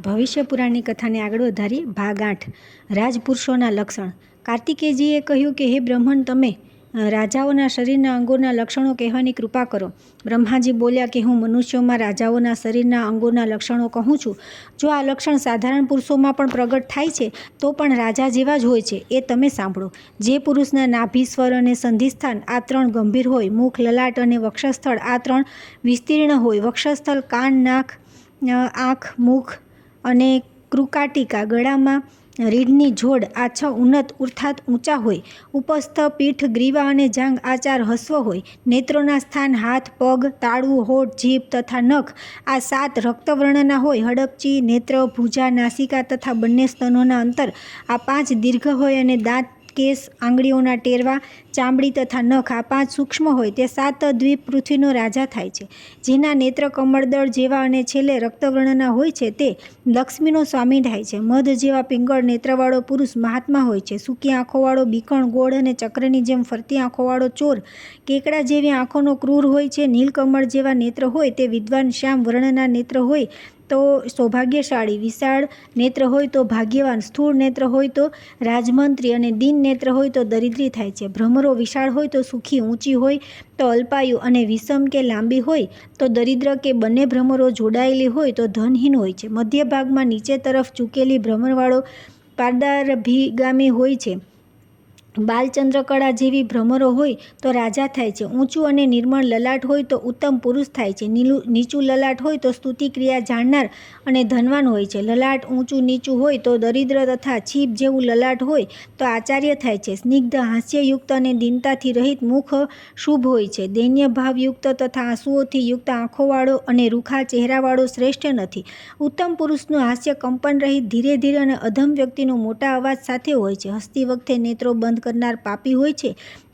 ભવિષ્ય પુરાણની કથાને આગળ વધારી ભાગ 8 રાજપુરુષોના લક્ષણ. કાર્તિકેયજીએ કહ્યું કે હે બ્રહ્મણ, તમે રાજાઓના શરીરના અંગોના લક્ષણો કહેવાની કૃપા કરો. બ્રહ્માજી બોલ્યા કે હું મનુષ્યોમાં રાજાઓના શરીરના અંગોના લક્ષણો કહું છું. જો આ લક્ષણ સાધારણ પુરુષોમાં પણ પ્રગટ થાય છે તો પણ રાજા જેવા જ હોય છે. એ તમે સાંભળો. જે પુરુષના નાભી, સ્વર અને સંધિસ્થાન આ 3 ગંભીર હોય, મુખ, લલાટ અને વક્ષસ્થળ આ 3 વિસ્તીર્ણ હોય, વક્ષસ્થળ, કાન, નાક, આંખ, મુખ અને કૃકાટિકા ગળામાં રીઢની જોડ આ 6 ઉન્નત અર્થાત ઊંચા હોય, ઉપસ્થ, પીઠ, ગ્રીવા અને જાંઘ આ 4 હસ્વ હોય, નેત્રોના સ્થાન હાથ, પગ, તાળું, હોઠ, જીભ તથા નખ આ 7 રક્તવર્ણના હોય, હડપચી, નેત્ર, ભુજા, નાસિકા તથા બંને સ્તનોના અંતર આ 5 દીર્ઘ હોય અને દાંત, કેસ, આંગળીઓના ટેરવા, ચામડી તથા નખ આ 5 સૂક્ષ્મ હોય, તે 7 દ્વીપ પૃથ્વીનો રાજા થાય છે. જેના નેત્ર કમળદળ જેવા અને છેલ્લે રક્તવર્ણના હોય છે તે લક્ષ્મીનો સ્વામી થાય છે. મધ જેવા પિંગળ નેત્રવાળો પુરુષ મહાત્મા હોય છે. સૂકી આંખોવાળો બીકણ, ગોળ અને ચક્રની જેમ ફરતી આંખોવાળો ચોર કેકડા જેવી આંખોનો ક્રૂર હોય છે. નીલકમળ જેવા નેત્ર હોય તે વિદ્વાન, શ્યામ વર્ણના નેત્ર હોય તો સૌભાગ્યશાળી, વિશાળ નેત્ર હોય તો ભાગ્યવાન, સ્થૂળ નેત્ર હોય તો રાજમંત્રી અને દીન નેત્ર હોય તો દરિદ્રી થાય છે. ભ્રમરો વિશાળ હોય તો સુખી, ઊંચી હોય તો અલ્પાયુ અને વિષમ કે લાંબી હોય તો દરિદ્ર કે બંને ભ્રમરો જોડાયેલી હોય તો ધનહીન હોય છે. મધ્ય ભાગમાં નીચે તરફ ઝૂકેલી ભ્રમરવાળો પારદાભિગામી હોય છે. બાલચંદ્રકળા જેવી ભ્રમરો હોય તો રાજા થાય છે. ઊંચું અને નિર્મળ લલાટ હોય તો ઉત્તમ પુરુષ થાય છે. નીચું લલાટ હોય તો સ્તુતિ ક્રિયા જાણનાર અને ધનવાન હોય છે. લલાટ ઊંચું નીચું હોય તો દરિદ્ર તથા છીપ જેવું લલાટ હોય તો આચાર્ય થાય છે. સ્નિગ્ધ, હાસ્યયુક્ત અને દીનતાથી રહિત મુખ શુભ હોય છે. દૈન્ય ભાવયુક્ત તથા આંસુઓથી યુક્ત આંખોવાળો અને રૂખા ચહેરાવાળો શ્રેષ્ઠ નથી. ઉત્તમ પુરુષનું હાસ્ય કંપન રહિત, ધીરે ધીરે અને અધમ વ્યક્તિનું મોટા અવાજ સાથે હોય છે. હસતી વખતે નેત્રો બંધ કરનાર પાપી હોય છે.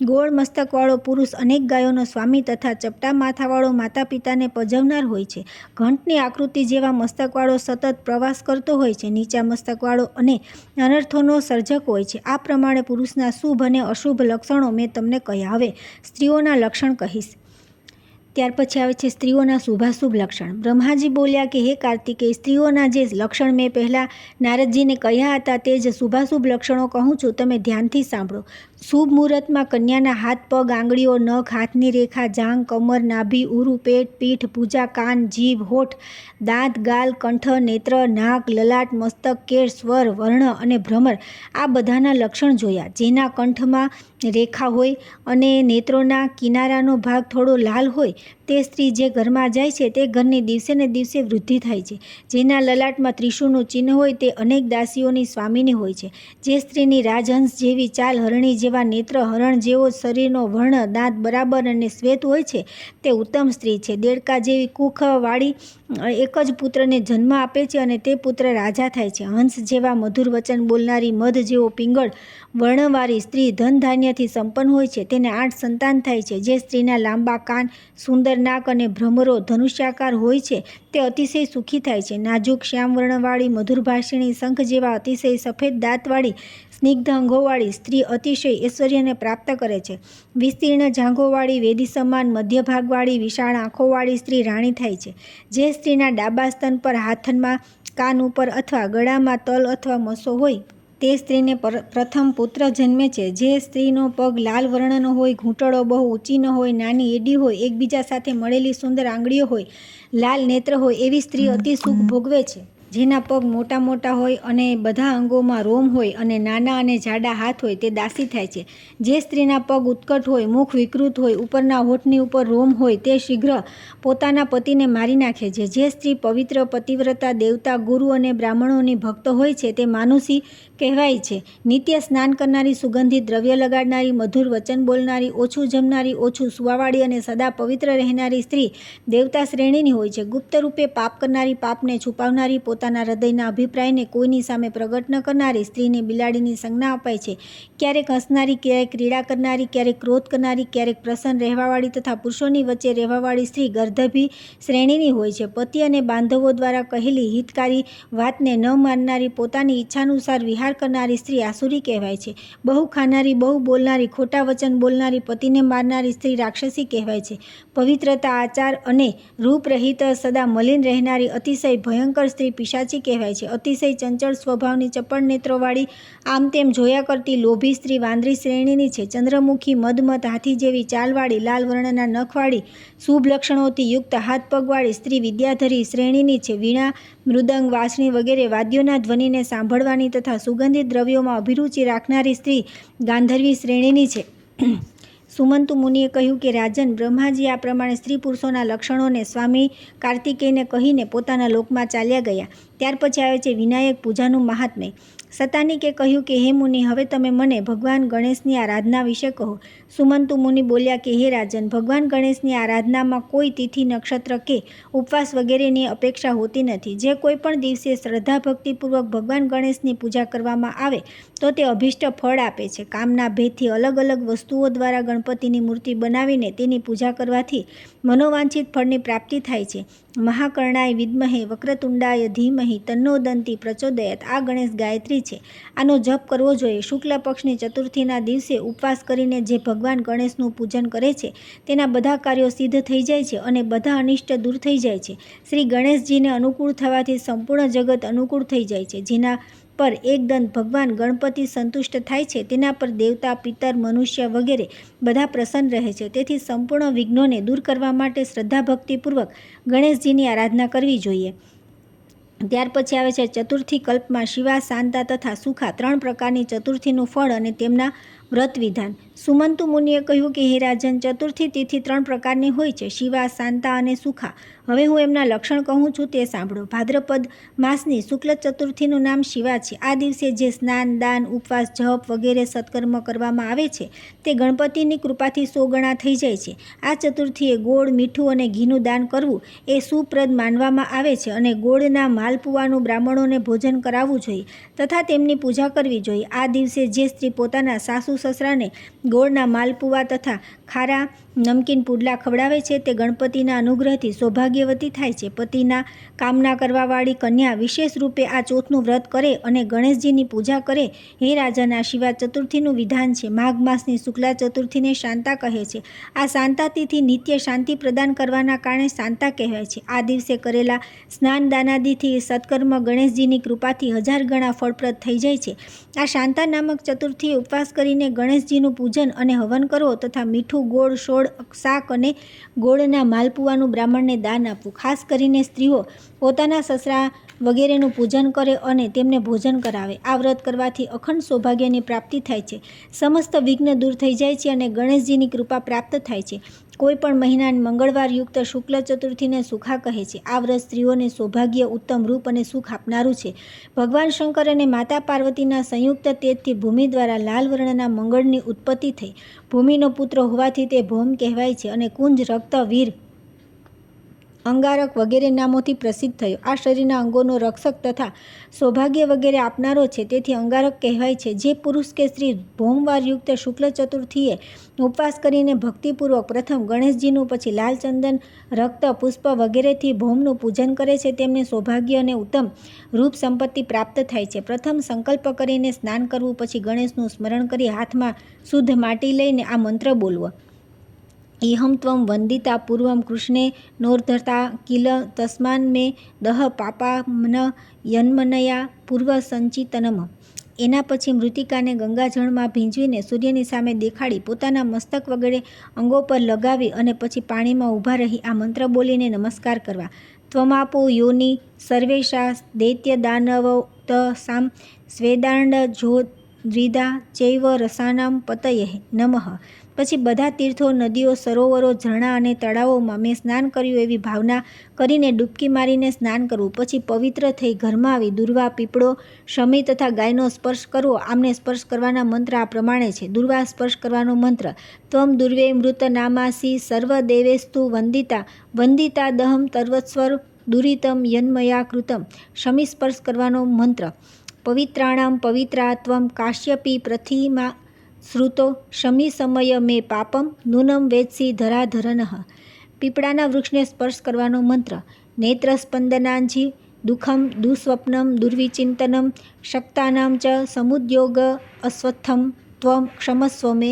ગોળ મસ્તકવાળો પુરુષ અનેક ગાયોનો સ્વામી તથા ચપટા માથાવાળો માતા પિતાને પજવનાર હોય છે. ઘંટની આકૃતિ જેવા મસ્તકવાળો સતત પ્રવાસ કરતો હોય છે. નીચા મસ્તકવાળો અને અનર્થોનો સર્જક હોય છે. આ પ્રમાણે પુરુષના શુભ અને અશુભ લક્ષણો મેં તમને કહ્યા. હવે સ્ત્રીઓના લક્ષણ કહીશ. ત્યાર પછી આવે છે સ્ત્રીઓના શુભાશુભ લક્ષણ. બ્રહ્માજી બોલ્યા કે હે કાર્તિકેય, સ્ત્રીઓના જે લક્ષણ મેં પહેલાં નારદજીને કહ્યા હતા તે જ શુભાશુભ લક્ષણો કહું છું. તમે ધ્યાનથી સાંભળો. શુભ મુહૂર્તમાં કન્યાના હાથ, પગ, આંગળીઓ, નખ, હાથની રેખા, જાંઘ, કમર, નાભી, ઉરુ, પેટ, પીઠ, ભુજા, કાન, જીભ, હોઠ, દાંત, ગાલ, કંઠ, નેત્ર, નાક, લલાટ, મસ્તક, કેશ, સ્વર, વર્ણ અને ભ્રમર આ બધાના લક્ષણ જોયા. જેના કંઠમાં રેખા હોય અને નેત્રોના કિનારાનો ભાગ થોડો લાલ હોય તે સ્ત્રી જે ઘરમાં જાય છે તે ઘરની દિવસે ને દિવસે વૃદ્ધિ થાય છે. જેના લલાટમાં ત્રિશુળનું ચિહ્ન હોય તે અનેક દાસીઓની સ્વામીની હોય છે. જે સ્ત્રીની રાજહંસ જેવી ચાલ, હરણી જેવા નેત્ર, હરણ જેવો શરીરનો વર્ણ, દાંત બરાબર અને શ્વેત હોય છે તે ઉત્તમ સ્ત્રી છે. દેડકા જેવી કુખવાળી એક જ પુત્રને જન્મ આપે છે અને તે પુત્ર રાજા થાય છે. હંસ જેવા મધુર વચન બોલનારી, મધ જેવો પિંગળ વર્ણવાળી સ્ત્રી ધન ધાન્યથી સંપન્ન હોય છે. તેને 8 સંતાન થાય છે. જે સ્ત્રીના લાંબા કાન, સુંદર નાક અને ભ્રમરો ધનુષ્યાકાર હોય છે તે અતિશય સુખી થાય છે. નાજુક શ્યામ વર્ણવાળી, મધુરભાષિણી, શંખ જેવા અતિશય સફેદ દાંતવાળી, સ્નિગ્ધ અંગોવાળી સ્ત્રી અતિશય ઐશ્વર્યને પ્રાપ્ત કરે છે. વિસ્તીર્ણ જાંઘોવાળી, વેદી સમાન મધ્ય ભાગવાળી, વિશાળ આંખોવાળી સ્ત્રી રાણી થાય છે. જે સ્ત્રીના ડાબા સ્તન પર, હાથમાં, કાન ઉપર અથવા ગળામાં તલ અથવા મસો હોય તે સ્ત્રીને પ્રથમ પુત્ર જન્મે છે. જે સ્ત્રીનો પગ લાલ વર્ણનો હોય, ઘૂંટણો બહુ ઊંચી ન હોય, નાની એડી હોય, એકબીજા સાથે મળેલી સુંદર આંગળીઓ હોય, લાલ નેત્ર હોય એવી સ્ત્રી અતિ સુખ ભોગવે છે. જેના પગ મોટા મોટા હોય અને બધા અંગોમાં રોમ હોય અને નાના અને જાડા હાથ હોય તે દાસી થાય છે. જે સ્ત્રીના પગ ઉત્કટ હોય, મુખ વિકૃત હોય, ઉપરના હોઠની ઉપર રોમ હોય તે શીઘ્ર પોતાના પતિને મારી નાખે છે. જે સ્ત્રી પવિત્ર, પતિવ્રતા, દેવતા, ગુરુ અને બ્રાહ્મણોની ભક્ત હોય છે તે માનુષી કહેવાય છે. નિત્ય સ્નાન કરનારી, સુગંધિત દ્રવ્ય લગાડનારી, મધુર વચન બોલનારી, ઓછું જમનારી, ઓછું સુવાવાળી અને સદા પવિત્ર રહેનારી સ્ત્રી દેવતા શ્રેણીની હોય છે. ગુપ્ત રૂપે પાપ કરનારી, પાપને છુપાવનારી, પોતાના હૃદયના અભિપ્રાયને કોઈની સામે પ્રગટ ન કરનારી સ્ત્રીને બિલાડીની સંજ્ઞા અપાય છે. ક્યારેક હસનારી, ક્યારેક ક્રીડા કરનારી, ક્યારેક ક્રોધ કરનારી, ક્યારેક પ્રસન્ન રહેવાવાળી તથા પુરુષોની વચ્ચે રહેવાવાળી સ્ત્રી ગર્દભી શ્રેણીની હોય છે. પતિ અને બાંધવો દ્વારા કહેલી હિતકારી વાતને ન માનનારી, પોતાની ઈચ્છાનુસાર વિહાર કરનારી સ્ત્રી આસુરી કહેવાય છે. બહુ ખાનારી, બહુ બોલનારી, ખોટા વચન બોલનારી, પતિને મારનારી સ્ત્રી રાક્ષસી કહેવાય છે. પવિત્રતા, આચાર અને રૂપ રહિત સદા મલિન રહેનારી અતિશય ભયંકર સ્ત્રી પિશાચી કહેવાય છે. અતિશય ચંચળ સ્વભાવની ચપળ નેત્રોવાળી આમ તેમ જોયા કરતી લોભી સ્ત્રી વાંદરી શ્રેણીની છે. ચંદ્રમુખી મદમત હાથી જેવી ચાલવાળી લાલ વર્ણના નખવાળી શુભ લક્ષણોથી યુક્ત હાથ પગવાળી સ્ત્રી વિદ્યાધરી શ્રેણીની છે. વીણા મૃદંગ વાંસળી વગેરે વાદ્યોના ધ્વનિને સાંભળવાની તથા સુગંધિત દ્રવ્યોમાં અભિરુચિ રાખનારી સ્ત્રી ગાંધર્વી શ્રેણીની છે. સુમંતુ મુનિએ કહ્યું કે રાજન, બ્રહ્માજી આ પ્રમાણે સ્ત્રી પુરુષોના લક્ષણોને સ્વામી કાર્તિકેયને કહીને પોતાના લોકમાં ચાલ્યા ગયા. ત્યાર પછી આવે છે વિનાયક પૂજાનું મહાત્મ્ય. સતાનિકે કહ્યું કે હે મુનિ, હવે તમે મને ભગવાન ગણેશની આરાધના વિશે કહો. સુમંતુ મુનિ બોલ્યા કે હે રાજન, ભગવાન ગણેશની આરાધનામાં કોઈ તિથિ, નક્ષત્ર કે ઉપવાસ વગેરેની અપેક્ષા હોતી નથી. જે કોઈ પણ દિવસે શ્રદ્ધા ભક્તિપૂર્વક ભગવાન ગણેશની પૂજા કરવામાં આવે તો તે અભિષ્ટ ફળ આપે છે. કામના ભેદથી અલગ અલગ વસ્તુઓ દ્વારા ગણપતિની મૂર્તિ બનાવીને તેની પૂજા કરવાથી મનોવાંછિત ફળની પ્રાપ્તિ થાય છે. મહાકર્ણાય વિદ્મહે વક્રતુંડાય ધીમહિ તન્નો દંતી પ્રચોદયાત. આ ગણેશ ગાયત્રી છે. આનો જપ કરવો જોઈએ. શુક્લ પક્ષની ચતુર્થીના દિવસે ઉપવાસ કરીને જે ભગવાન ગણેશનું પૂજન કરે છે તેના બધા કાર્યો સિદ્ધ થઈ જાય છે અને બધા અનિષ્ટ દૂર થઈ જાય છે. શ્રી ગણેશજીને અનુકૂળ થવાથી સંપૂર્ણ જગત અનુકૂળ થઈ જાય છે. જેના પર એકદંત ભગવાન ગણપતિ સંતુષ્ટ થાય છે તેના પર દેવતા, પિતર, મનુષ્ય વગેરે બધા પ્રસન્ન રહે છે. તેથી સંપૂર્ણ વિઘ્નોને દૂર કરવા માટે શ્રદ્ધા ભક્તિપૂર્વક ગણેશજીની આરાધના કરવી જોઈએ. ત્યાર પછી આવે છે ચતુર્થી કલ્પમાં શિવા, શાંતા તથા સુખા 3 પ્રકારની ચતુર્થીનું ફળ અને તેમના વ્રત વિધાન. સુમંતુ મુનિએ કહ્યું કે હે રાજન, ચતુર્થી તિથિ 3 પ્રકારની હોય છે: શિવા, શાંતા અને સુખા. હવે હું એમના લક્ષણ કહું છું તે સાંભળો. ભાદ્રપદ માસની શુક્લ ચતુર્થીનું નામ શિવા છે. આ દિવસે જે સ્નાન, દાન, ઉપવાસ, જપ વગેરે સત્કર્મ કરવામાં આવે છે તે ગણપતિની કૃપાથી 100 ગણા થઈ જાય છે. આ ચતુર્થીએ ગોળ, મીઠું અને ઘીનું દાન કરવું એ સુપ્રદ માનવામાં આવે છે અને ગોળના માલપુવાનું બ્રાહ્મણોને ભોજન કરાવવું જોઈએ તથા તેમની પૂજા કરવી જોઈએ. આ દિવસે જે સ્ત્રી પોતાના સાસુ સસરાને ગોળના માલપુવા તથા ખારા નમકીન પુડલા ખવડાવે છે તે ગણપતિના અનુગ્રહથી સૌભાગ્યવતી થાય છે. પતિના કામના કરવાવાળી કન્યા વિશેષ રૂપે આ ચોથનું વ્રત કરે અને ગણેશજીની પૂજા કરે. હે રાજન, આ શિવા ચતુર્થીનું વિધાન છે. માઘ માસની શુક્લા ચતુર્થીને શાંતા કહે છે. આ શાંતા તિથિ નિત્ય શાંતિ પ્રદાન કરવાના કારણે શાંતા કહેવાય છે. આ દિવસે કરેલા સ્નાન દાનાદિથી સત્કર્મ ગણેશજીની કૃપાથી 1000 ગણા ફળપ્રદ થઈ જાય છે. આ શાંતા નામક ચતુર્થીએ ઉપવાસ કરીને ગણેશજીનું પૂજન અને હવન કરવો તથા મીઠું, ગોળ, સોળ, શાક અને ગોળના માલપુવાનું બ્રાહ્મણને દાન આપવું. ખાસ કરીને સ્ત્રીઓ પોતાના સસરા વગેરેનું પૂજન કરે અને તેમને ભોજન કરાવે. આ વ્રત કરવાથી અખંડ સૌભાગ્યની પ્રાપ્તિ થાય છે. સમસ્ત વિઘ્ન દૂર થઈ જાય છે અને ગણેશજીની કૃપા પ્રાપ્ત થાય છે. કોઈ પણ મહિના મંગળવાર યુક્ત શુક્લ ચતુર્થીને સુખા કહે છે. આ વ્રત સ્ત્રીઓને સૌભાગ્ય, ઉત્તમ રૂપ અને સુખ આપનારું છે. ભગવાન શંકર અને માતા પાર્વતીના સંયુક્ત તેજથી ભૂમિ દ્વારા લાલ વર્ણના મંગળની ઉત્પત્તિ થઈ. ભૂમિનો પુત્ર હોવાથી તે ભૌમ કહેવાય છે અને કુંજ, રક્ત, વીર, અંગારક વગેરે નામોથી પ્રસિદ્ધ થયો. આ શરીરના અંગોનો રક્ષક તથા સૌભાગ્ય વગેરે આપનારો છે તેથી અંગારક કહેવાય છે. જે પુરુષ કે સ્ત્રી ભૌમવારયુક્ત શુક્લ ચતુર્થીએ ઉપવાસ કરીને ભક્તિપૂર્વક પ્રથમ ગણેશજીનું, પછી લાલ ચંદન, રક્ત, પુષ્પ વગેરેથી ભૌમનું પૂજન કરે છે તેમને સૌભાગ્ય અને ઉત્તમ રૂપ સંપત્તિ પ્રાપ્ત થાય છે. પ્રથમ સંકલ્પ કરીને સ્નાન કરવું, પછી ગણેશનું સ્મરણ કરી હાથમાં શુદ્ધ માટી લઈને આ મંત્ર બોલવો: ઇહમ ત્વમ વંદિતા પૂર્વમ કૃષ્ણે નોર્ધતા કિલ તસ્માન મે દહ પાપામન યન્મનયા પૂર્વ સંચિતનમ. એના પછી મૃતિકાને ગંગાજળમાં ભીંજવીને સૂર્યની સામે દેખાડી પોતાના મસ્તક વગેરે અંગો પર લગાવી અને પછી પાણીમાં ઊભા રહી આ મંત્ર બોલીને નમસ્કાર કરવા: ત્વમાપો યોનિ સર્વેશા દૈત્ય દાનવ સામ સ્વેદાંડ જો દ્વિધા ચૈવ રસાનામ પતયે નમઃ. પછી બધા તીર્થો, નદીઓ, સરોવરો, ઝરણા અને તળાવોમાં મેં સ્નાન કર્યું એવી ભાવના કરીને ડૂબકી મારીને સ્નાન કરવું. પછી પવિત્ર થઈ ઘરમાં આવી દુર્વા, પીપળો, શમી તથા ગાયનો સ્પર્શ કરવો. આમને સ્પર્શ કરવાના મંત્ર આ પ્રમાણે છે: દુર્વા સ્પર્શ કરવાનો મંત્ર: ત્વમ દુર્વે મૃત નામાસી સર્વ દેવેસ્તુ વંદિતા વંદિતા દહમ તર્વસ્વર દુરિતમ યન્મયા કૃતમ. શમી સ્પર્શ કરવાનો મંત્ર: પવિત્રાણામ પવિત્રા ત્વમ કાશ્યપી પ્રથિમા શ્રુતો શમી સમય મે પાપમ નૂનમ વેત્સી ધરાધરનઃ. પીપળાના વૃક્ષને સ્પર્શ કરવાનો મંત્ર: નેત્રસ્પંદનાંજી દુઃખમ દુસ્વપ્નમ દુર્વિચિંતનમ શક્તાનામ ચ સમુદ્યોગ અસ્વત્થમ ત્વમ ક્ષમસ્વ મે.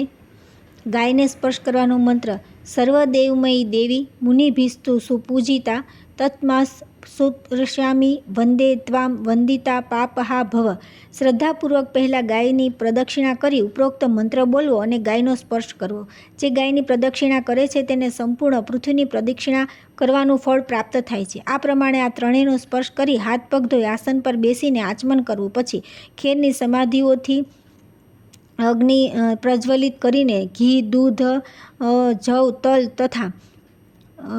ગાયને સ્પર્શ કરવાનો મંત્ર: સર્વદેવમયી દેવી મુનિભિસ્તુ સુપૂજિતા તત્માસ સુતર્ષ્યામિ વંદે ત્વામ વંદિતા પાપહા ભવ. શ્રદ્ધાપૂર્વક પહેલાં ગાયની પ્રદક્ષિણા કરી ઉપરોક્ત મંત્ર બોલવો અને ગાયનો સ્પર્શ કરવો. જે ગાયની પ્રદક્ષિણા કરે છે તેને સંપૂર્ણ પૃથ્વીની પ્રદક્ષિણા કરવાનું ફળ પ્રાપ્ત થાય છે. આ પ્રમાણે આ ત્રણેયનો સ્પર્શ કરી હાથ પગ ધોઈ આસન પર બેસીને આચમન કરવું. પછી ખેરની સમાધિઓથી અગ્નિ પ્રજ્વલિત કરીને ઘી, દૂધ, જવ, તલ તથા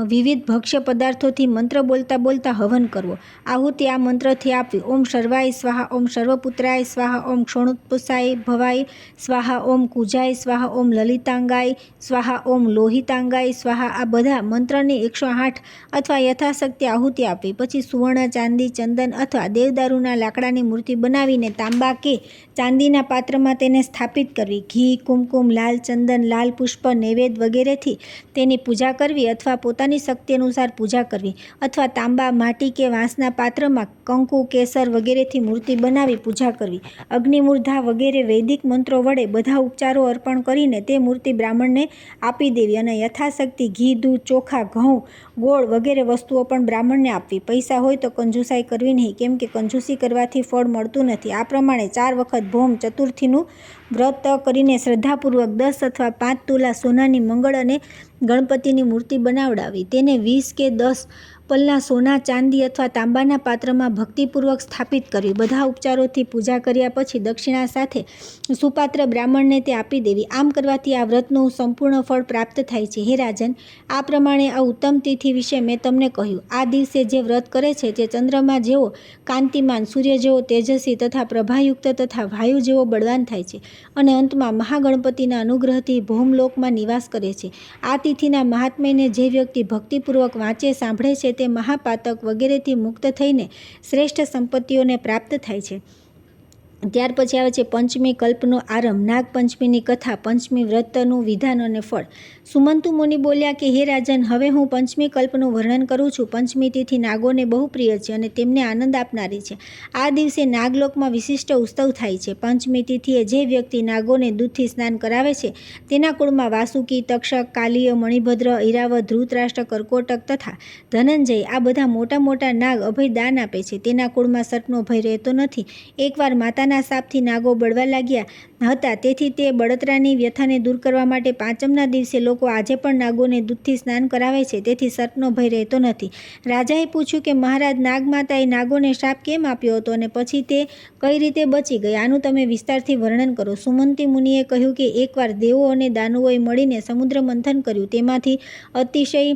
વિવિધ ભક્ષ્ય પદાર્થોથી મંત્ર બોલતા બોલતા હવન કરવો. આહુતિ આ મંત્રથી આપવી: ઓમ સર્વાય સ્વાહા, ઓમ સર્વપુત્રાય સ્વાહા, ઓમ ક્ષોણોત્પુષાય ભવાય સ્વાહા, ઓમ કુજાય સ્વાહા, ઓમ લલિતાંગાય સ્વાહા, ઓમ લોહિતાંગાય સ્વાહા. આ બધા મંત્રની 108 અથવા યથાશક્તિ આહુતિ આપવી. પછી સુવર્ણ, ચાંદી, ચંદન અથવા દેવદારૂના લાકડાની મૂર્તિ બનાવીને તાંબા કે ચાંદીના પાત્રમાં તેને સ્થાપિત કરવી. ઘી, કુમકુમ, લાલ ચંદન, લાલ પુષ્પ, નૈવેદ્ય વગેરેથી તેની પૂજા કરવી અથવા પોતાની શક્તિ અનુસાર પૂજા કરવી. અથવા તાંબા, માટી કે વાંસના પાત્રમાં કંકુ, કેસર વગેરેથી મૂર્તિ બનાવી પૂજા કરવી. અગ્નિમૂર્ધા વગેરે વૈદિક મંત્રો વડે બધા ઉપચારો અર્પણ કરીને તે મૂર્તિ બ્રાહ્મણને આપી દેવી અને યથાશક્તિ ઘી, દૂધ, ચોખા, ઘઉં, ગોળ વગેરે વસ્તુઓ પણ બ્રાહ્મણને આપવી. પૈસા હોય તો કંજુસાઈ કરવી નહીં, કેમ કે કંજૂસી કરવાથી ફળ મળતું નથી. આ પ્રમાણે 4 વખત ભૌમ ચતુર્થીનું વ્રત કરીને શ્રદ્ધાપૂર્વક 10 અથવા 5 તુલા સોનાની મંગળ અને ગણપતિની મૂર્તિ બનાવડાવી. તેને 20 કે 10 પલના સોના, ચાંદી અથવા તાંબાના પાત્રમાં ભક્તિપૂર્વક સ્થાપિત કરવી. બધા ઉપચારોથી પૂજા કર્યા પછી દક્ષિણા સાથે સુપાત્ર બ્રાહ્મણને તે આપી દેવી. આમ કરવાથી આ વ્રતનું સંપૂર્ણ ફળ પ્રાપ્ત થાય છે. હે રાજન, આ પ્રમાણે આ ઉત્તમ તિથિ વિશે મેં તમને કહ્યું. આ દિવસે જે વ્રત કરે છે તે ચંદ્રમા જેવો કાંતિમાન, સૂર્ય જેવો તેજસ્વી તથા પ્રભાયુક્ત તથા વાયુ જેવો બળવાન થાય છે અને અંતમાં મહાગણપતિના અનુગ્રહથી ભૌમલોકમાં નિવાસ કરે છે. આ તિથિના મહાત્મ્યને જે વ્યક્તિ ભક્તિપૂર્વક વાંચે, સાંભળે છે તે મહાપાતક વગેરેથી મુક્ત થઈને શ્રેષ્ઠ સંપત્તિઓને પ્રાપ્ત થાય છે. ત્યાર પછી આવે છે પંચમી કલ્પનો આરંભ. નાગપંચમીની કથા, પંચમી વ્રતનું વિધાન અને ફળ. સુમંતુ મુનિ બોલ્યા કે હે રાજન, હવે હું પંચમી કલ્પનું વર્ણન કરું છું. પંચમી તિથિ નાગોને બહુ પ્રિય છે અને તેમને આનંદ આપનારી છે. આ દિવસે નાગલોકમાં વિશિષ્ટ ઉત્સવ થાય છે. પંચમી તિથિએ જે વ્યક્તિ નાગોને દૂધથી સ્નાન કરાવે છે તેના કુળમાં વાસુકી, તક્ષક, કાલિય, મણિભદ્ર, ઐરાવત, ધૃતરાષ્ટ્ર, કર્કોટક તથા ધનંજય આ બધા મોટા મોટા નાગ અભય દાન આપે છે. તેના કુળમાં સર્પનો ભય રહેતો નથી. એકવાર માતાના સાપથી નાગો બળવા લાગ્યા હતા, તેથી તે બળતરાની વ્યથાને દૂર કરવા માટે પાંચમના દિવસે લોકો આજે પણ નાગોને દૂધથી સ્નાન કરાવે છે. તેથી સર્પનો ભય રહેતો નથી. રાજાએ પૂછ્યું કે મહારાજ, નાગમાતાએ નાગોને શાપ કેમ આપ્યો હતો અને પછી તે કઈ રીતે બચી ગઈ? આનું તમે વિસ્તારથી વર્ણન કરો. સુમંતી મુનિએ કહ્યું કે એકવાર દેવો અને દાનવોએ મળીને સમુદ્ર મંથન કર્યું. તેમાંથી અતિશય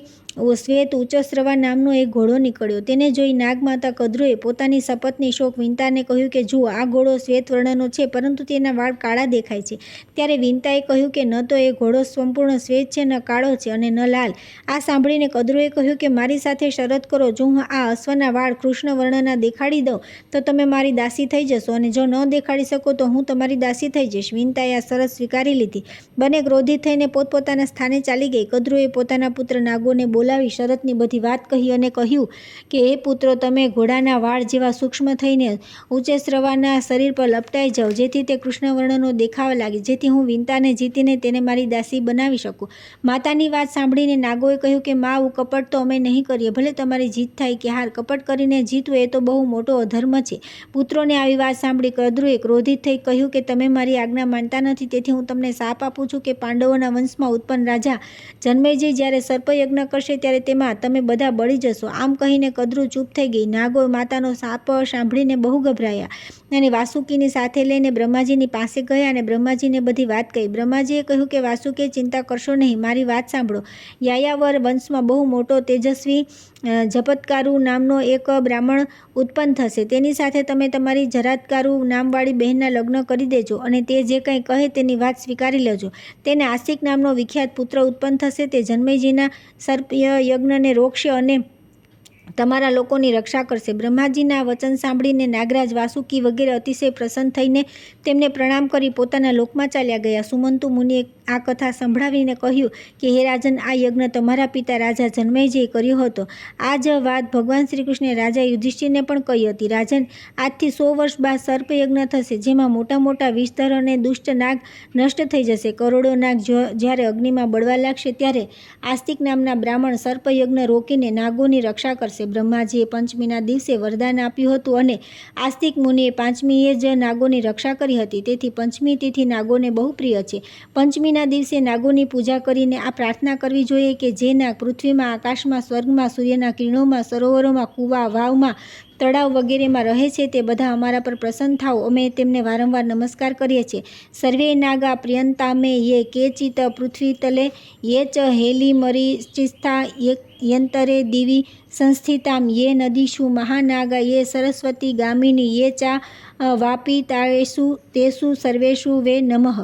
શ્વેત ઉચ્ચસ્રવા નામનો એક ઘોડો નીકળ્યો. તેને જોઈ નાગમાતા કદ્રુએ પોતાની સપત્ની શોક વિંતાને કહ્યું કે જુઓ, આ ઘોડો શ્વેત વર્ણનો છે, પરંતુ તેના વાળ કાળા દેખાય છે. ત્યારે વિંતાએ કહ્યું કે ન તો એ ઘોડો સંપૂર્ણ શ્વેત છે, ન કાળો છે અને ન લાલ. આ સાંભળીને કદ્રુએ કહ્યું કે મારી સાથે શરત કરો, જો હું આ અશ્વના વાળ કૃષ્ણ વર્ણના દેખાડી દઉં તો તમે મારી દાસી થઈ જશો, અને જો ન દેખાડી શકો તો હું તમારી દાસી થઈ જઈશ. વિંતાએ આ શરત સ્વીકારી લીધી. બંને ક્રોધિત થઈને પોતપોતાના સ્થાને ચાલી ગઈ. કદ્રુએ પોતાના પુત્ર નાગોને બોલાવી શરતની બધી વાત કહી અને કહ્યું કે હે પુત્રો, તમે ઘોડાના વાળ જેવા સૂક્ષ્મ થઈને ઉચ્ચસ્રવાના શરીર પર લપટાઈ જાઓ, જેથી તે કૃષ્ણવર્ણનો દેખાવા લાગે, જેથી હું વિંતાને જીતીને તેને મારી દાસી બનાવી શકું. માતાની વાત સાંભળીને નાગોએ કહ્યું કે મા, આવું કપટ તો અમે નહીં કરીએ. ભલે તમારી જીત થાય કે હાર, કપટ કરીને જીતવું એ તો બહુ મોટો અધર્મ છે. પુત્રોને આવી વાત સાંભળી કદ્રુએ ક્રોધિત થઈ કહ્યું કે તમે મારી આજ્ઞા માનતા નથી, તેથી હું તમને શાપ આપું છું કે પાંડવોના વંશમાં ઉત્પન્ન રાજા જન્મેજય જ્યારે સર્પયજ્ઞ કરશે ત્યારે તેમાં તમે બધા બળી જશો. આમ કહીને કદ્રુ ચૂપ થઈ ગઈ. નાગો માતાનો શાપ સાંભળીને બહુ ગભરાયા અને વાસુકીની સાથે લઈને બ્રહ્માજીની પાસે ગયા અને બ્રહ્માજીને બધી વાત કહી. બ્રહ્માજીએ કહ્યું કે વાસુકી, ચિંતા કરશો નહીં, મારી વાત સાંભળો. યાયાવર વંશમાં બહુ મોટો તેજસ્વી જપતકારુ નામનો એક બ્રાહ્મણ ઉત્પન્ન થશે. તેની સાથે તમે તમારી જરાતકારુ નામવાળી બહેનના લગ્ન કરી દેજો અને તે જે કંઈ કહે તેની વાત સ્વીકારી લેજો. તેને આસિક નામનો વિખ્યાત પુત્ર ઉત્પન્ન થશે. તે જન્મેજયના સર્પયજ્ઞને રોકશે અને તમારા લોકોની રક્ષા કરશે. બ્રહ્માજીના વચન સાંભળીને નાગરાજ, વાસુકી વગેરે અતિશય પ્રસન્ન થઈને તેમને પ્રણામ કરી પોતાના લોકમાં ચાલ્યા ગયા. સુમંતુ મુનિએ આ કથા સંભળાવીને કહ્યું કે હે રાજન, આ યજ્ઞ તમારા પિતા રાજા જન્મેજયે કર્યો હતો. આ જ વાત ભગવાન શ્રી કૃષ્ણે રાજા યુધિષ્ઠિરને પણ કહી હતી. રાજન, આજથી 100 વર્ષ બાદ સર્પયજ્ઞ થશે, જેમાં મોટા મોટા વિષધર અને દુષ્ટ નાગ નષ્ટ થઈ જશે. કરોડો નાગ જ્યારે અગ્નિમાં બળવા લાગશે ત્યારે આસ્તિક નામના બ્રાહ્મણ સર્પયજ્ઞ રોકીને નાગોની રક્ષા કરશે. છે. બ્રહ્માજીએ પંચમીના દિવસે વરદાન આપ્યું હતું અને આસ્તિક મુનિએ પાંચમીએ જ નાગોની રક્ષા કરી હતી. તેથી પંચમી તિથિ નાગોને બહુ પ્રિય છે. પંચમીના દિવસે નાગોની પૂજા કરીને આ પ્રાર્થના કરવી જોઈએ કે જે નાગ પૃથ્વીમાં, આકાશમાં, સ્વર્ગમાં, સૂર્યના કિરણોમાં, સરોવરોમાં, કૂવા, વાવમાં, તળાવ વગેરેમાં રહે છે તે બધા અમારા પર પ્રસન્ન થાઓ. અમે તેમને વારંવાર નમસ્કાર કરીએ છીએ. સર્વે નાગા પ્રિયંતામે યે કેચિત પૃથ્વીતલે યે ચ હેલિમરીચિસ્થા યંતરે દિવી સંસ્થિતામ યે નદીષુ મહાનાગા યે સરસ્વતી ગામિની યે ચા વાપિતાયેષુ તેષુ સર્વેષુ વે નમઃ.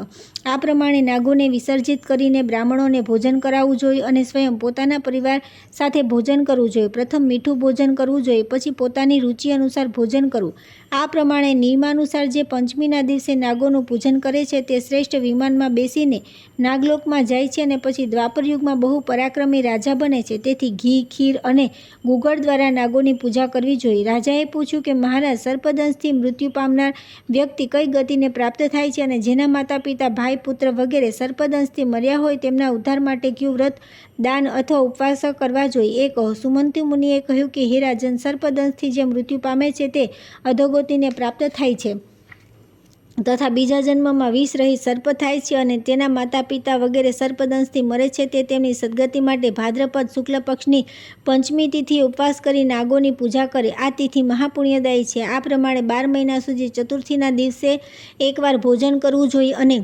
આ પ્રમાણે નાગોને વિસર્જિત કરીને બ્રાહ્મણોને ભોજન કરાવવું જોઈએ અને સ્વયં પોતાના પરિવાર સાથે ભોજન કરવું જોઈએ. પ્રથમ મીઠું ભોજન કરવું જોઈએ, પછી પોતાની રુચિ અનુસાર ભોજન કરવું. આ પ્રમાણે નિયમાનુસાર જે પંચમીના દિવસે નાગોનું પૂજન કરે છે તે શ્રેષ્ઠ વિમાનમાં બેસીને નાગલોકમાં જાય છે અને પછી દ્વાપરયુગમાં બહુ પરાક્રમી રાજા બને છે. તેથી ઘી, ખીર અને ગુગળ દ્વારા નાગોની પૂજા કરવી જોઈએ. રાજાએ પૂછ્યું કે મહારાજ, સર્પદંશથી મૃત્યુ પામનાર વ્યક્તિ કઈ ગતિને પ્રાપ્ત થાય છે અને જેના માતા પિતા, ભાઈ, પુત્ર વગેરે સર્પદંશથી મર્યા હોય તેમના ઉદ્ધાર માટે કયું વ્રત, દાન અથવા ઉપવાસ કરવા જોઈએ એ કહો. સુમંતુ મુનિએ કહ્યું કે હે રાજન, સર્પદંશથી જે મૃત્યુ પામે છે તે અધોગતિને પ્રાપ્ત થાય છે તથા બીજા જન્મમાં વિષ રહિત સર્પ થાય છે અને તેના માતા પિતા વગેરે સર્પદંશથી મરે છે તે તેમની સદગતિ માટે ભાદ્રપદ શુક્લ પક્ષની પંચમી તિથિએ ઉપવાસ કરી નાગોની પૂજા કરે. આ તિથિ મહાપુણ્યદાયી છે. આ પ્રમાણે 12 મહિના સુધી ચતુર્થીના દિવસે એકવાર ભોજન કરવું જોઈએ અને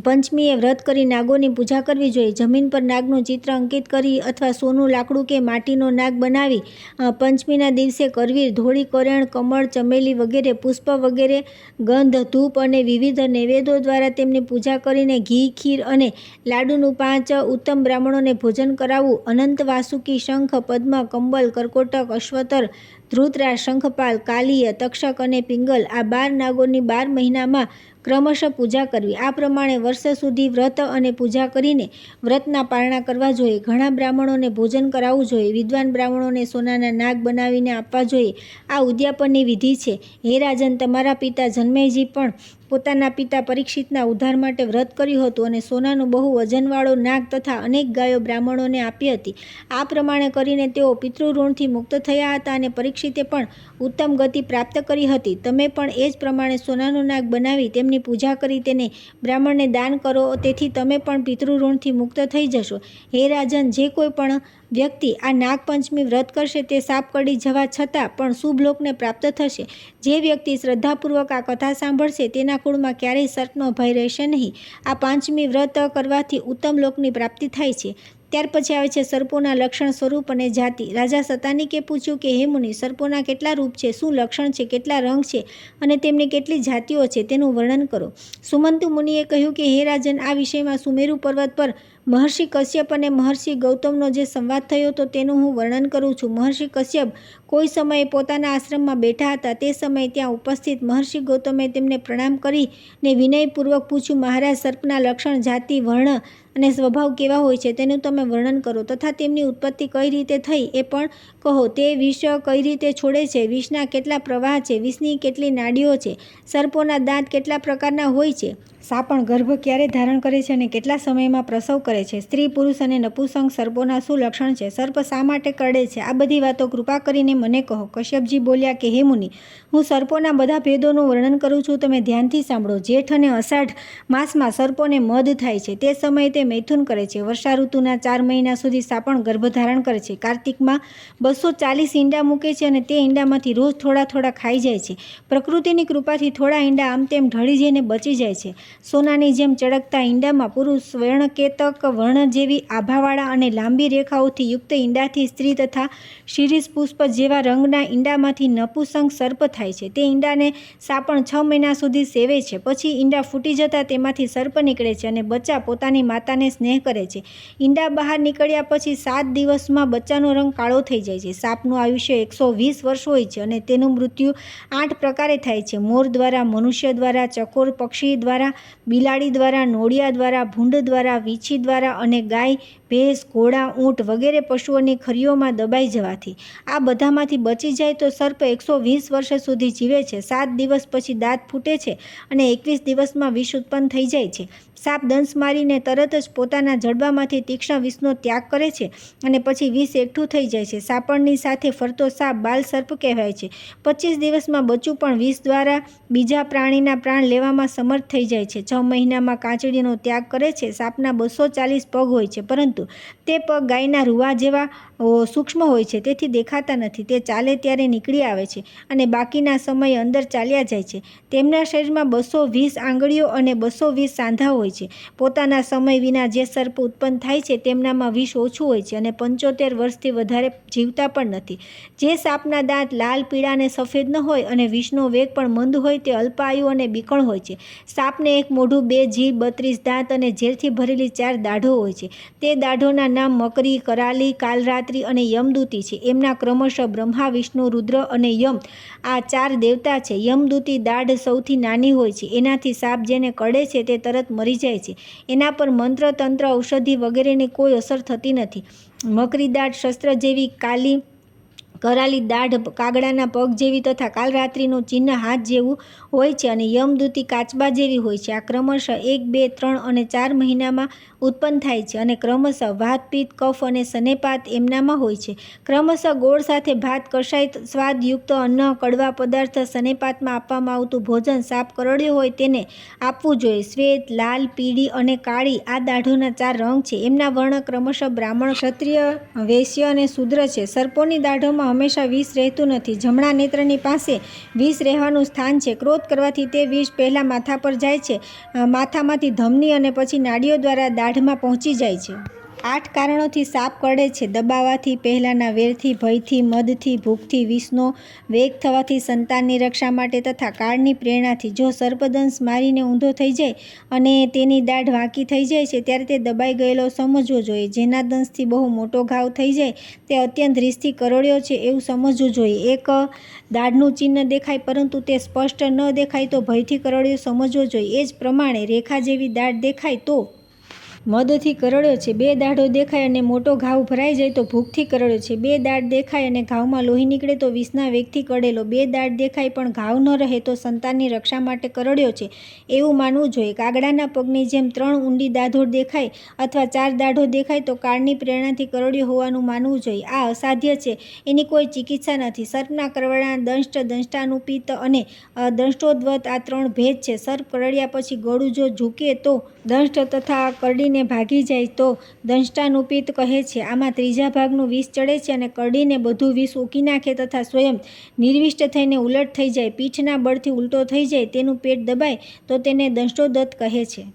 પંચમીએ વ્રત કરી નાગોની પૂજા કરવી જોઈએ. જમીન પર નાગનું ચિત્ર અંકિત કરી અથવા સોનું, લાકડું કે માટીનો નાગ બનાવી પંચમીના દિવસે કરવીર, ધોળી કોરેણ, કમળ, ચમેલી વગેરે પુષ્પ વગેરે ગંધ, ધૂપ અને વિવિધ નૈવેદ્યો દ્વારા તેમની પૂજા કરીને ઘી, ખીર અને લાડુનું 5 ઉત્તમ બ્રાહ્મણોને ભોજન કરાવવું. અનંત, વાસુકી, શંખ, પદ્મ, કંબલ, કરકોટક, અશ્વતર, ધ્રુતરાજ, શંખપાલ, કાલિય, તક્ષક અને પિંગલ આ 12 નાગોની 12 મહિનામાં ક્રમશઃ પૂજા કરવી. આ પ્રમાણે વર્ષ સુધી વ્રત અને પૂજા કરીને વ્રતના પારણા કરવા જોઈએ. ઘણા બ્રાહ્મણોને ભોજન કરાવવું જોઈએ. વિદ્વાન બ્રાહ્મણોને સોનાના નાગ બનાવીને આપવા જોઈએ. આ ઉદ્યાપનની વિધિ છે. હે રાજન, તમારા પિતા જન્મેજી પણ પોતાના પિતા પરીક્ષિતના ઉદ્ધાર માટે વ્રત કર્યું હતું અને સોનાનું બહુ વજનવાળો નાગ તથા અનેક ગાયો બ્રાહ્મણોને આપી હતી. આ પ્રમાણે કરીને તેઓ પિતૃઋણથી મુક્ત થયા હતા અને પરીક્ષિતે પણ ઉત્તમ ગતિ પ્રાપ્ત કરી હતી. તમે પણ એ જ પ્રમાણે સોનાનું નાગ બનાવી તેમની પૂજા કરી તેને બ્રાહ્મણને દાન કરો. તેથી તમે પણ પિતૃઋણથી મુક્ત થઈ જશો. હે રાજન, જે કોઈ પણ વ્યક્તિ આ નાગપંચમી વ્રત કરશે તે સાપ કરડી જવા છતાં પણ શુભ લોકને પ્રાપ્ત થશે. જે વ્યક્તિ શ્રદ્ધાપૂર્વક આ કથા સાંભળશે તેના કુળમાં ક્યારેય સર્પનો ભય રહેશે નહીં. આ પાંચમી વ્રત કરવાથી ઉત્તમ લોકની પ્રાપ્તિ થાય છે. ત્યાર પછી આવે છે સર્પોના લક્ષણ, સ્વરૂપ અને જાતિ. રાજા સતાનિકે પૂછ્યું કે હે મુનિ, સર્પોના કેટલા રૂપ છે, શું લક્ષણ છે, કેટલા રંગ છે અને તેમની કેટલી જાતિઓ છે તેનું વર્ણન કરો. સુમંતુ મુનિએ કહ્યું કે હે રાજન, આ વિષયમાં સુમેરુ પર્વત પર મહર્ષિ કશ્યપ અને મહર્ષિ ગૌતમનો જે સંવાદ થયો હતો તેનું હું વર્ણન કરું છું. મહર્ષિ કશ્યપ કોઈ સમયે પોતાના આશ્રમમાં બેઠા હતા. તે સમયે ત્યાં ઉપસ્થિત મહર્ષિ ગૌતમે તેમને પ્રણામ કરીને વિનયપૂર્વક પૂછ્યું, મહારાજ, સર્પના લક્ષણ, જાતિ, વર્ણ અને સ્વભાવ કેવા હોય છે તેનું તમે વર્ણન કરો તથા તેમની ઉત્પત્તિ કઈ રીતે થઈ એ પણ કહો. તે વિષ કઈ રીતે છોડે છે, વિષના કેટલા પ્રવાહ છે, વિષની કેટલી નાડીઓ છે, સર્પોના દાંત કેટલા પ્રકારના હોય છે, સાપણ ગર્ભ ક્યારે ધારણ કરે છે અને કેટલા સમયમાં પ્રસવ કરે છે, સ્ત્રી, પુરુષ અને નપુંસક સર્પોના શું લક્ષણ છે, સર્પ શા માટે કરડે છે, આ બધી વાતો કૃપા કરીને મને કહો. કશ્યપજી બોલ્યા કે હે મુનિ, હું સર્પોના બધા ભેદોનું વર્ણન કરું છું. તમે ધ્યાનથી સાંભળો. જેઠ અને અષાઢ માસમાં સર્પોને મધ થાય છે. તે સમયે તે મૈથુન કરે છે. વર્ષા ઋતુના 4 મહિના સુધી સાપણ ગર્ભ ધારણ કરે છે. કાર્તિકમાં 240 ઈંડા મૂકે છે અને તે ઈંડામાંથી રોજ થોડા થોડા ખાઈ જાય છે. પ્રકૃતિની કૃપાથી થોડા ઈંડા આમ તેમ ઢળી જઈને બચી જાય છે. સોનાની જેમ ચળકતા ઈંડામાં પુરુષ, વર્ણકેતક વર્ણ જેવી આભાવાળા અને લાંબી રેખાઓથી યુક્ત ઈંડાથી સ્ત્રી તથા શિરીષ પુષ્પ જેવા રંગના ઈંડામાંથી નપુંસક સર્પ થાય છે. તે ઈંડાને સાપણ 6 મહિના સુધી સેવે છે. પછી ઈંડા ફૂટી જતાં તેમાંથી સર્પ નીકળે છે અને બચ્ચા પોતાની માતાને સ્નેહ કરે છે. ઈંડા બહાર નીકળ્યા પછી 7 દિવસમાં બચ્ચાનો રંગ કાળો થઈ જાય છે. સાપનું આયુષ્ય 120 વર્ષ હોય છે અને તેનું મૃત્યુ 8 પ્રકારે થાય છે: મોર દ્વારા, મનુષ્ય દ્વારા, ચકોર પક્ષી દ્વારા, બિલાડી દ્વારા, નોળિયા દ્વારા, ભૂંડ દ્વારા, વીછી દ્વારા અને ગાય, ભેંસ, ઘોડા, ઊંટ વગેરે પશુઓની ખરીઓમાં દબાઈ જવાથી. આ બધામાંથી બચી જાય તો સર્પ 120 વર્ષ સુધી જીવે છે. 7 દિવસ પછી દાંત ફૂટે છે અને 21 દિવસમાં વિષ ઉત્પન્ન થઈ જાય છે. સાપ દંશ મારીને તરત જ પોતાના જડબામાંથી તીક્ષ્ણ વિષનો ત્યાગ કરે છે અને પછી વિષ એકઠું થઈ જાય છે. સાપણની સાથે ફરતો સાપ બાલ સર્પ કહેવાય છે. 25 દિવસમાં બચ્ચું પણ વિષ દ્વારા બીજા પ્રાણીના પ્રાણ લેવામાં સમર્થ થઈ જાય છે. 6 મહિનામાં કાંચળીનો ત્યાગ કરે છે. સાપના 240 પગ હોય છે, પરંતુ તે પગ ગાયના રૂવા જેવા સૂક્ષ્મ હોય છે, તેથી દેખાતા નથી. તે ચાલે ત્યારે નીકળી આવે છે અને બાકીના સમયે અંદર ચાલ્યા જાય છે. તેમના શરીરમાં 220 આંગળીઓ અને 220 સાંધા હોય છે. પોતાના સમય વિના જે સર્પ ઉત્પન્ન થાય છે તેમનામાં વિષ ઓછું હોય છે અને 75 વર્ષથી વધારે જીવતા પણ નથી. જે સાપના દાંત લાલ, પીળા અને સફેદ ન હોય અને વિષનો વેગ પણ મંદ હોય તે અલ્પાયુ અને બીકણ હોય છે. સાપને એક મોઢું, 2 જીભ, 32 દાંત અને ઝેરથી ભરેલી 4 દાઢો હોય છે. તે દાઢોના નામ મકરી, કરાલી, કાલરાત્રિ અને યમદૂતી છે. એમના ક્રમશઃ બ્રહ્મા, વિષ્ણુ, રુદ્ર અને યમ આ 4 દેવતા છે. યમદૂતી દાઢ સૌથી નાની હોય છે. એનાથી સાપ જેને કરડે છે તે તરત મરી જાય છે. એના પર મંત્ર, તંત્ર, ઔષધિ વગેરેની કોઈ અસર થતી નથી. મકરી દાઢ શસ્ત્ર જેવી, કરાલી દાઢ કાગડાના પગ જેવી તથા કાલરાત્રિનું ચિહ્ન હાથ જેવું હોય છે અને યમદૂતી કાચબા જેવી હોય છે. આ ક્રમશઃ 1, 2, 3 અને 4 મહિનામાં ઉત્પન્ન થાય છે અને ક્રમશઃ વાત, પિત્ત, કફ અને સનેપાત એમનામાં હોય છે. ક્રમશઃ ગોળ સાથે ભાત, કષાય, સ્વાદયુક્ત અન્ન, કડવા પદાર્થ, સનેપાતમાં આપવામાં આવતું ભોજન સાપ કરડ્યો હોય તેને આપવું જોઈએ. શ્વેત, લાલ, પીળી અને કાળી આ દાઢોના 4 રંગ છે. એમના વર્ણ ક્રમશઃ બ્રાહ્મણ, ક્ષત્રિય, વૈશ્ય અને શૂદ્ર છે. સર્પોની દાઢોમાં હંમેશા વિષ રહેતું નથી. જમણા નેત્રની પાસે વિષ રહેવાનું સ્થાન છે. ક્રોધ કરવાથી તે વિષ પહેલાં માથા પર જાય છે, માથામાંથી ધમની અને પછી નાડીઓ દ્વારા દાઢમાં પહોંચી જાય છે. 8 કારણોથી સાપ કરડે છે: દબાવાથી, પહેલાંના વેરથી, ભયથી, મદથી, ભૂખથી, વિષનો વેગ થવાથી, સંતાનની રક્ષા માટે તથા કાળની પ્રેરણાથી. જો સર્પદંશ મારીને ઊંધો થઈ જાય અને તેની દાઢ વાંકી થઈ જાય છે ત્યારે તે દબાઈ ગયેલો સમજવો જોઈએ. જેના દંશથી બહુ મોટો ઘાવ થઈ જાય તે અત્યંત રીસથી કરડ્યો છે એવું સમજવું જોઈએ. એક દાઢનું ચિહ્ન દેખાય પરંતુ તે સ્પષ્ટ ન દેખાય તો ભયથી કરડ્યો સમજવો જોઈએ. એ જ પ્રમાણે રેખા જેવી દાઢ દેખાય તો મદથી કરડ્યો છે. 2 દાઢો દેખાય અને મોટો ઘાવ ભરાઈ જાય તો ભૂખથી કરડ્યો છે. 2 દાઢ દેખાય અને ઘાવમાં લોહી નીકળે તો વિષના વેગથી કરડેલો. 2 દાઢ દેખાય પણ ઘાવ ન રહે તો સંતાનની રક્ષા માટે કરડ્યો છે એવું માનવું જોઈએ. કાગડાના પગની જેમ 3 ઊંડી દાઢો દેખાય અથવા 4 દાઢો દેખાય તો કાળની પ્રેરણાથી કરડ્યો હોવાનું માનવું જોઈએ. આ અસાધ્ય છે, એની કોઈ ચિકિત્સા નથી. સર્પના કરડવાના દંષ્ટ, દંષ્ટાનુપિત્ત અને દંષ્ટોદ્વત આ 3 ભેદ છે. સર્પ કરડ્યા પછી ગળું જો ઝૂકે તો દંષ્ટ તથા કરડીને ભાગી જાય તો દંષ્ટાનુપિત્ત કહે છે. આમાં ત્રીજા ભાગનું વિષ ચડે છે અને કરડીને બધું વિષ ઊકી નાખે તથા સ્વયં નિર્વિષ્ટ થઈને ઉલટ થઈ જાય, પીઠના બળથી ઉલટો થઈ જાય, તેનું પેટ દબાય તો તેને દંષ્ટોદત્ત કહે છે.